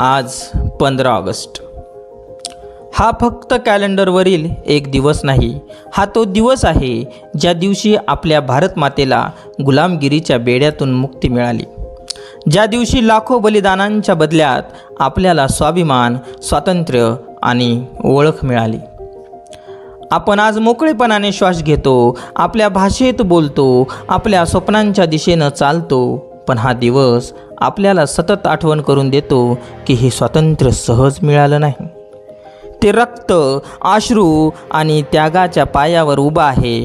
आज 15 ऑगस्ट। हा फक्त कॅलेंडरवरील एक दिवस नाही, हा तो दिवस आहे ज्या दिवशी आपल्या भारत मातेला गुलामगिरीच्या बेड्यातून मुक्ती मिळाली, ज्या दिवशी लाखो बलिदानांच्या बदल्यात आपल्याला स्वाभिमान, स्वातंत्र्य आणि ओळख मिळाली। आपण आज मोकळेपणाने श्वास घेतो, आपल्या भाषेत बोलतो, आपल्या स्वप्नांच्या दिशेनं चालतो, पण हा दिवस आपल्याला सतत आठवण करून देतो की हे स्वातंत्र्य सहज मिळालं नाही। ते रक्त, अश्रू आणि त्यागाच्या पायावर उभं आहे।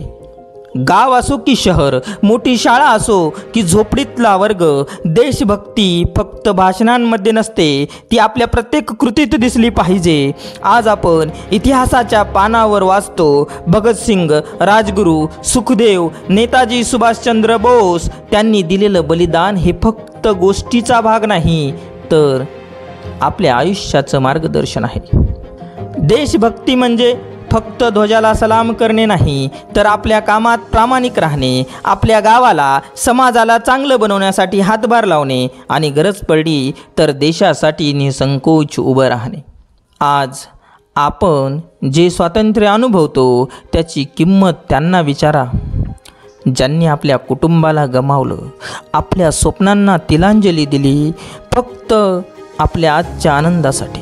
गाव असो की शहर, मोठी शाळा असो की झोपडीतला वर्ग, देशभक्ती फक्त भाषणांमध्ये नसते, ती आपल्या प्रत्येक कृतीत दिसली पाहिजे। आज आपण इतिहासाच्या पानावर वाचतो, भगतसिंग, राजगुरू, सुखदेव, नेताजी सुभाषचंद्र बोस त्यांनी दिलेलं बलिदान हे फक्त गोष्टीचा भाग नाही, तर आपल्या आयुष्याचं मार्गदर्शन आहे। देशभक्ती म्हणजे फक्त ध्वजाला सलाम करणे नाही, तर आपल्या कामात प्रामाणिक राहणे, आपल्या गावाला, समाजाला चांगलं बनवण्यासाठी हातभार लावणे आणि गरज पडली तर देशासाठी निसंकोच उभं राहणे। आज आपण जे स्वातंत्र्य अनुभवतो त्याची किंमत त्यांना विचारा, ज्यांनी आपल्या कुटुंबाला गमावलं, आपल्या स्वप्नांना तिलांजली दिली, फक्त आपल्या आजच्या आनंदासाठी।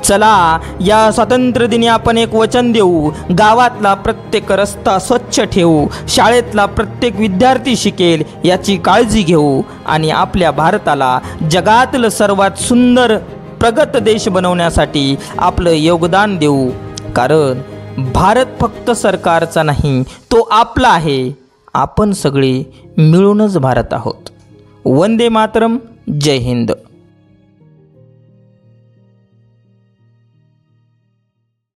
चला, या स्वातंत्र्य दिनी आपण एक वचन देऊ, गावातला प्रत्येक रस्ता स्वच्छ ठेवू, शाळेतला प्रत्येक विद्यार्थी शिकेल याची काळजी घेऊ आणि आपल्या भारताला जगातलं सर्वात सुंदर प्रगत देश बनवण्यासाठी आपलं योगदान देऊ। कारण भारत फक्त सरकारचा नाही, तो आपला आहे। आपण सगळे मिळूनच भारत आहोत। वंदे मातरम। जय हिंद।